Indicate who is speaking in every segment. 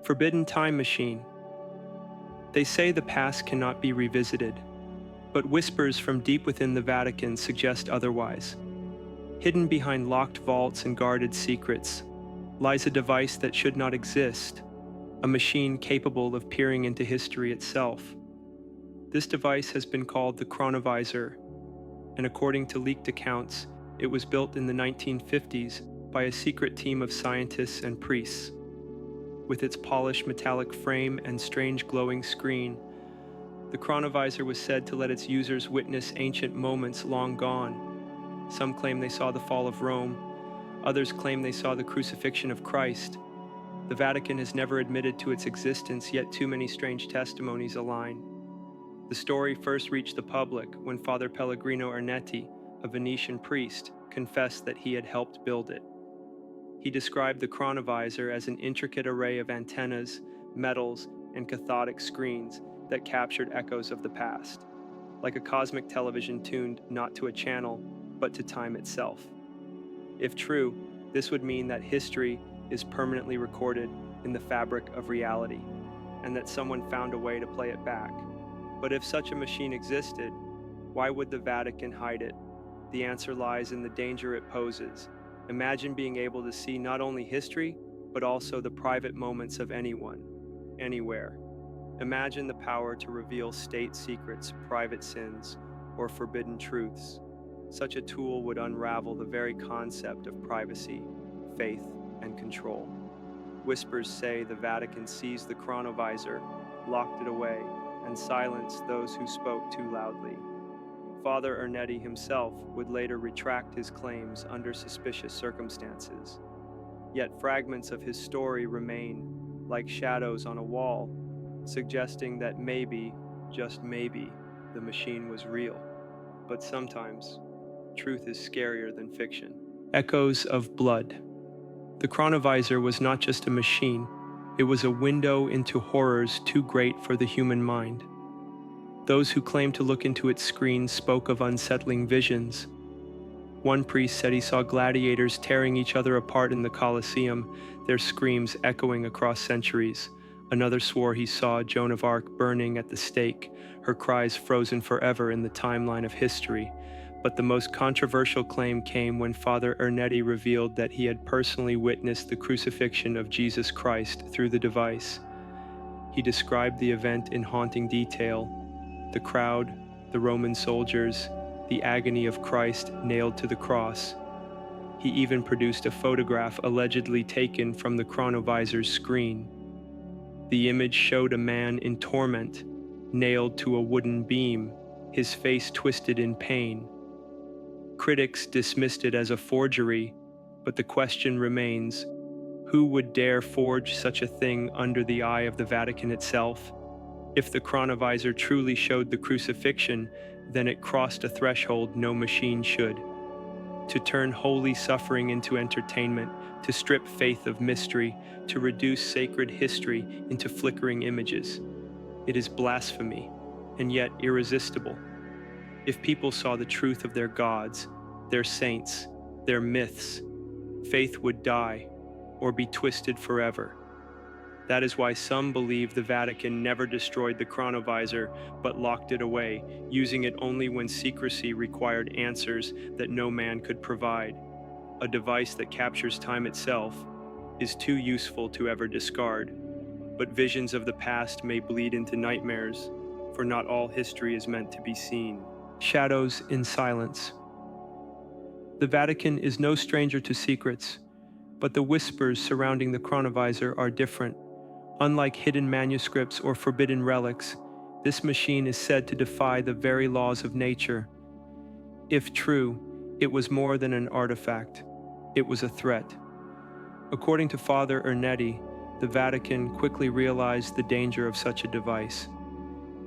Speaker 1: Forbidden time machine. They say the past cannot be revisited, but whispers from deep within the Vatican suggest otherwise. Hidden behind locked vaults and guarded secrets lies a device that should not exist, a machine capable of peering into history itself. This device has been called the Chronovisor, and according to leaked accounts, it was built in the 1950s by a secret team of scientists and priests. With its polished metallic frame and strange glowing screen, the Chronovisor was said to let its users witness ancient moments long gone. Some claim they saw the fall of Rome, others claim they saw the crucifixion of Christ. The Vatican has never admitted to its existence, yet too many strange testimonies align. The story first reached the public when Father Pellegrino Ernetti, a Venetian priest, confessed that he had helped build it. He described the Chronovisor as an intricate array of antennas, metals, and cathodic screens that captured echoes of the past, like a cosmic television tuned not to a channel, but to time itself. If true, this would mean that history is permanently recorded in the fabric of reality, and that someone found a way to play it back. But if such a machine existed, why would the Vatican hide it? The answer lies in the danger it poses. Imagine being able to see not only history, but also the private moments of anyone, anywhere. Imagine the power to reveal state secrets, private sins, or forbidden truths. Such a tool would unravel the very concept of privacy, faith, and control. Whispers say the Vatican seized the Chronovisor, locked it away, and silenced those who spoke too loudly. Father Ernetti himself would later retract his claims under suspicious circumstances. Yet fragments of his story remain, like shadows on a wall, suggesting that maybe, just maybe, the machine was real. But sometimes, truth is scarier than fiction. Echoes of blood. The Chronovisor was not just a machine, it was a window into horrors too great for the human mind. Those who claimed to look into its screen spoke of unsettling visions. One priest said he saw gladiators tearing each other apart in the Colosseum, their screams echoing across centuries. Another swore he saw Joan of Arc burning at the stake, her cries frozen forever in the timeline of history. But the most controversial claim came when Father Ernetti revealed that he had personally witnessed the crucifixion of Jesus Christ through the device. He described the event in haunting detail: the crowd, the Roman soldiers, the agony of Christ nailed to the cross. He even produced a photograph allegedly taken from the Chronovisor's screen. The image showed a man in torment, nailed to a wooden beam, his face twisted in pain. Critics dismissed it as a forgery, but the question remains: who would dare forge such a thing under the eye of the Vatican itself? If the Chronovisor truly showed the crucifixion, then it crossed a threshold no machine should. To turn holy suffering into entertainment, to strip faith of mystery, to reduce sacred history into flickering images. It is blasphemy, and yet irresistible. If people saw the truth of their gods, their saints, their myths, faith would die or be twisted forever. That is why some believe the Vatican never destroyed the Chronovisor, but locked it away, using it only when secrecy required answers that no man could provide. A device that captures time itself is too useful to ever discard. But visions of the past may bleed into nightmares, for not all history is meant to be seen. Shadows in silence. The Vatican is no stranger to secrets, but the whispers surrounding the Chronovisor are different. Unlike hidden manuscripts or forbidden relics, this machine is said to defy the very laws of nature. If true, it was more than an artifact. It was a threat. According to Father Ernetti, the Vatican quickly realized the danger of such a device.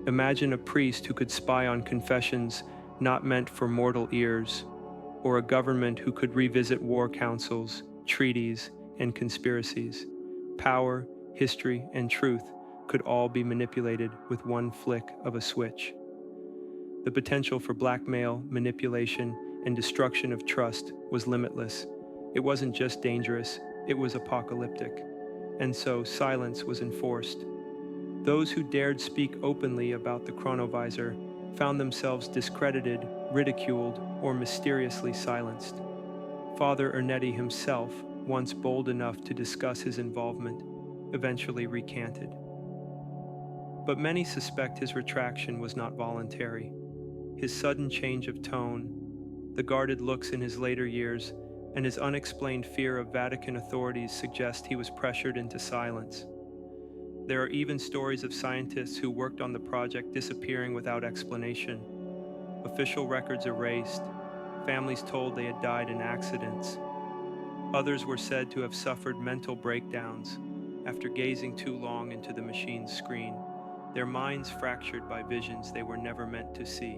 Speaker 1: Imagine a priest who could spy on confessions not meant for mortal ears, or a government who could revisit war councils, treaties, and conspiracies. Power, history, and truth could all be manipulated with one flick of a switch. The potential for blackmail, manipulation, and destruction of trust was limitless. It wasn't just dangerous, it was apocalyptic. and so silence was enforced. Those who dared speak openly about the Chronovisor found themselves discredited, ridiculed, or mysteriously silenced. Father Ernetti himself, once bold enough to discuss his involvement, eventually recanted. But many suspect his retraction was not voluntary. His sudden change of tone, the guarded looks in his later years, and his unexplained fear of Vatican authorities suggest he was pressured into silence. There are even stories of scientists who worked on the project disappearing without explanation. Official records erased, families told they had died in accidents. Others were said to have suffered mental breakdowns after gazing too long into the machine's screen, their minds fractured by visions they were never meant to see.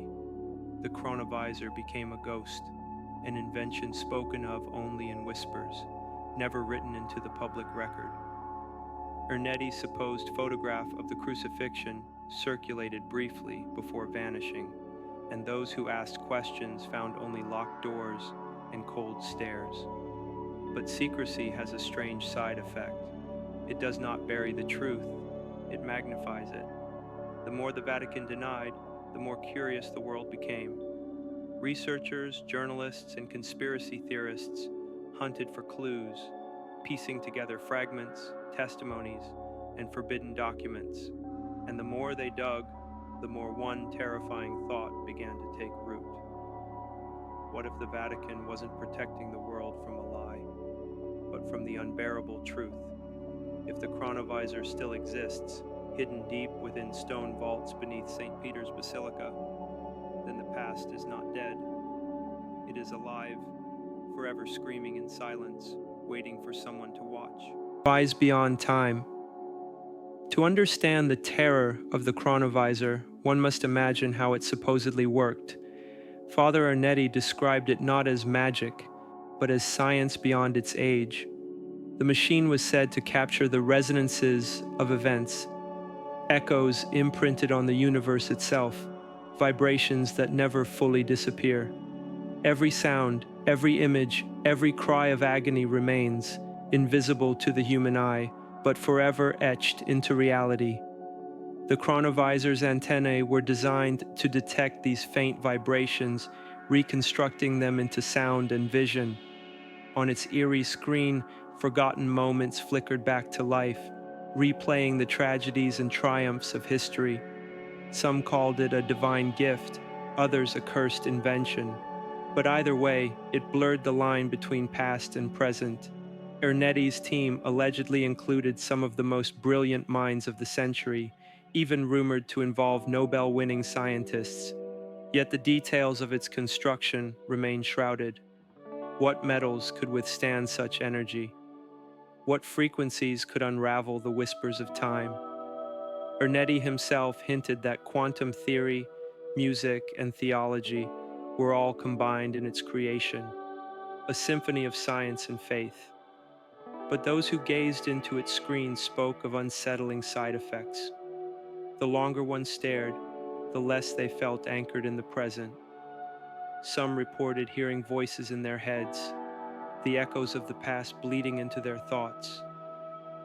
Speaker 1: The Chronovisor became a ghost, an invention spoken of only in whispers, never written into the public record. Ernetti's supposed photograph of the crucifixion circulated briefly before vanishing, and those who asked questions found only locked doors and cold stares. But secrecy has a strange side effect. It does not bury the truth, it magnifies it. The more the Vatican denied, the more curious the world became. Researchers, journalists, and conspiracy theorists hunted for clues, piecing together fragments, testimonies, and forbidden documents. And the more they dug, the more one terrifying thought began to take root. What if the Vatican wasn't protecting the world from a lie, but from the unbearable truth? If the Chronovisor still exists, hidden deep within stone vaults beneath St. Peter's Basilica, then the past is not dead. It is alive, forever screaming in silence, waiting for someone to watch. Rise beyond time. To understand the terror of the Chronovisor, one must imagine how it supposedly worked. Father Ernetti described it not as magic, but as science beyond its age. The machine was said to capture the resonances of events, echoes imprinted on the universe itself, vibrations that never fully disappear. Every sound, every image, every cry of agony remains, invisible to the human eye, but forever etched into reality. The Chronovisor's antennae were designed to detect these faint vibrations, reconstructing them into sound and vision. On its eerie screen, forgotten moments flickered back to life, replaying the tragedies and triumphs of history. Some called it a divine gift, others a cursed invention. But either way, it blurred the line between past and present. Ernetti's team allegedly included some of the most brilliant minds of the century, even rumored to involve Nobel-winning scientists. Yet the details of its construction remain shrouded. What metals could withstand such energy? What frequencies could unravel the whispers of time? Ernetti himself hinted that quantum theory, music, and theology were all combined in its creation, a symphony of science and faith. But those who gazed into its screen spoke of unsettling side effects. The longer one stared, the less they felt anchored in the present. Some reported hearing voices in their heads, the echoes of the past bleeding into their thoughts.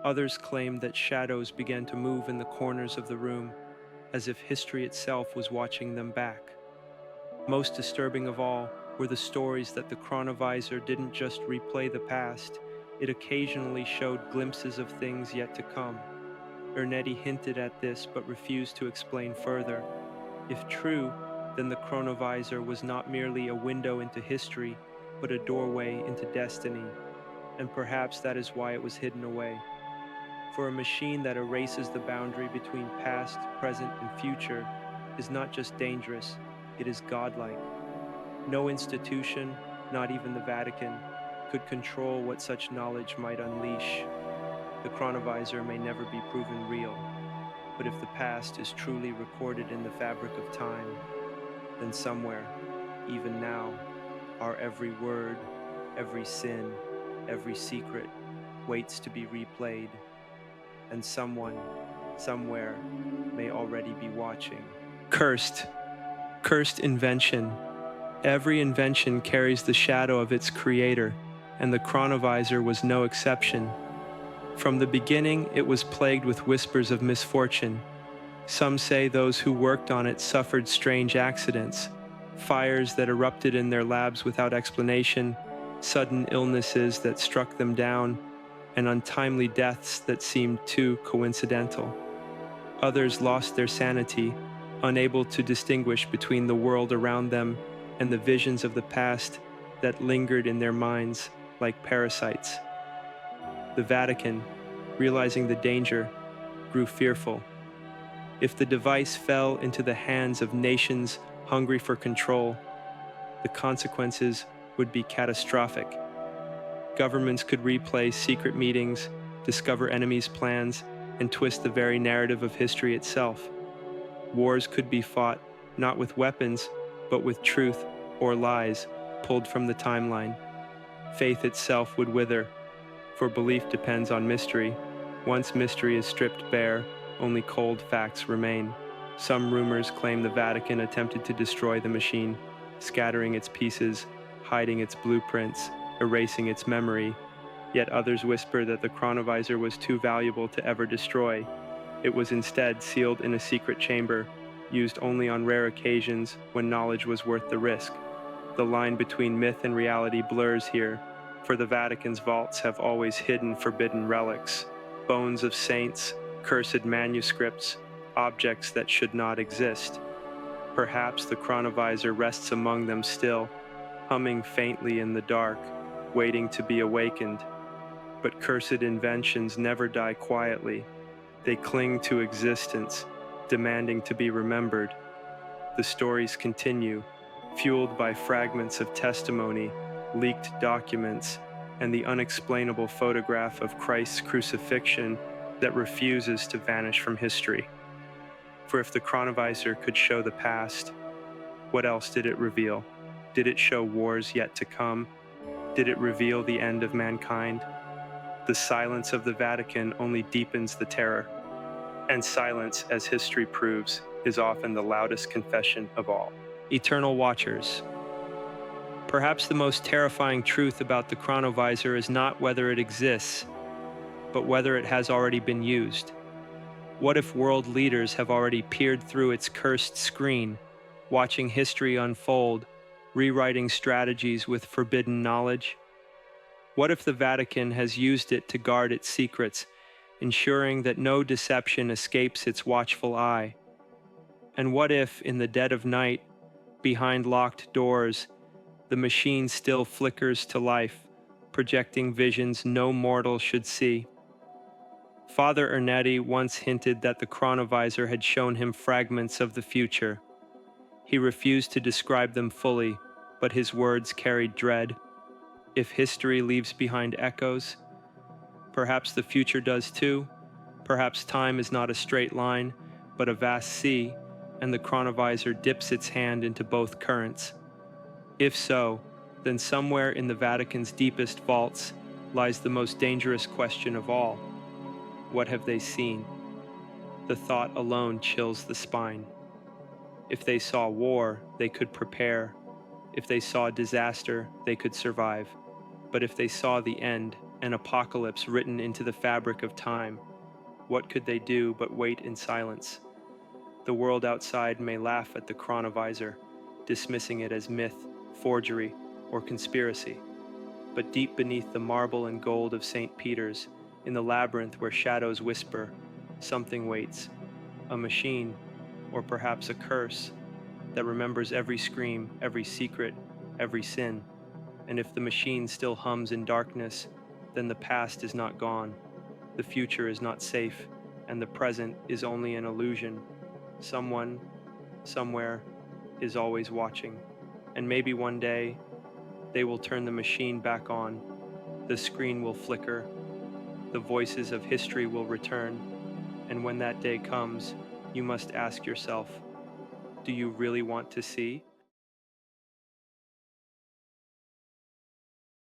Speaker 1: Others claimed that shadows began to move in the corners of the room, as if history itself was watching them back. Most disturbing of all were the stories that the Chronovisor didn't just replay the past, it occasionally showed glimpses of things yet to come. Ernetti hinted at this but refused to explain further. If true, then the Chronovisor was not merely a window into history, but a doorway into destiny, and perhaps that is why it was hidden away. For a machine that erases the boundary between past, present, and future is not just dangerous, it is godlike. No institution, not even the Vatican, could control what such knowledge might unleash. The Chronovisor may never be proven real, but if the past is truly recorded in the fabric of time, then somewhere, even now, our every word, every sin, every secret waits to be replayed, and someone, somewhere, may already be watching. Cursed invention. Every invention carries the shadow of its creator, and the Chronovisor was no exception. From the beginning, it was plagued with whispers of misfortune. Some say those who worked on it suffered strange accidents, fires that erupted in their labs without explanation, sudden illnesses that struck them down, and untimely deaths that seemed too coincidental. Others lost their sanity, unable to distinguish between the world around them and the visions of the past that lingered in their minds like parasites. The Vatican, realizing the danger, grew fearful. If the device fell into the hands of nations hungry for control, the consequences would be catastrophic. Governments could replay secret meetings, discover enemies' plans, and twist the very narrative of history itself. Wars could be fought not with weapons, but with truth or lies pulled from the timeline. Faith itself would wither, for belief depends on mystery. Once mystery is stripped bare, only cold facts remain. Some rumors claim the Vatican attempted to destroy the machine, scattering its pieces, hiding its blueprints, erasing its memory. Yet others whisper that the Chronovisor was too valuable to ever destroy. It was instead sealed in a secret chamber, used only on rare occasions when knowledge was worth the risk. The line between myth and reality blurs here, for the Vatican's vaults have always hidden forbidden relics, bones of saints, cursed manuscripts, objects that should not exist. Perhaps the Chronovisor rests among them still, humming faintly in the dark, waiting to be awakened. But cursed inventions never die quietly. They cling to existence, demanding to be remembered. The stories continue, fueled by fragments of testimony, leaked documents, and the unexplainable photograph of Christ's crucifixion that refuses to vanish from history. For if the Chronovisor could show the past, what else did it reveal? Did it show wars yet to come? Did it reveal the end of mankind? The silence of the Vatican only deepens the terror. And silence, as history proves, is often the loudest confession of all. Eternal Watchers. Perhaps the most terrifying truth about the Chronovisor is not whether it exists, but whether it has already been used. What if world leaders have already peered through its cursed screen, watching history unfold, rewriting strategies with forbidden knowledge? What if the Vatican has used it to guard its secrets, ensuring that no deception escapes its watchful eye? And what if, in the dead of night, behind locked doors, the machine still flickers to life, projecting visions no mortal should see? Father Ernetti once hinted that the Chronovisor had shown him fragments of the future. He refused to describe them fully, but his words carried dread. If history leaves behind echoes, perhaps the future does too. Perhaps time is not a straight line, but a vast sea, and the Chronovisor dips its hand into both currents. If so, then somewhere in the Vatican's deepest vaults lies the most dangerous question of all. What have they seen? The thought alone chills the spine. If they saw war, they could prepare. If they saw disaster, they could survive. But if they saw the end, an apocalypse written into the fabric of time, what could they do but wait in silence? The world outside may laugh at the Chronovisor, dismissing it as myth, forgery, or conspiracy. But deep beneath the marble and gold of St. Peter's, in the labyrinth where shadows whisper, something waits, a machine, or perhaps a curse, that remembers every scream, every secret, every sin. And if the machine still hums in darkness, then the past is not gone, the future is not safe, and the present is only an illusion. Someone, somewhere, is always watching. And maybe one day, they will turn the machine back on, the screen will flicker, the voices of history will return, and when that day comes, you must ask yourself, do you really want to see?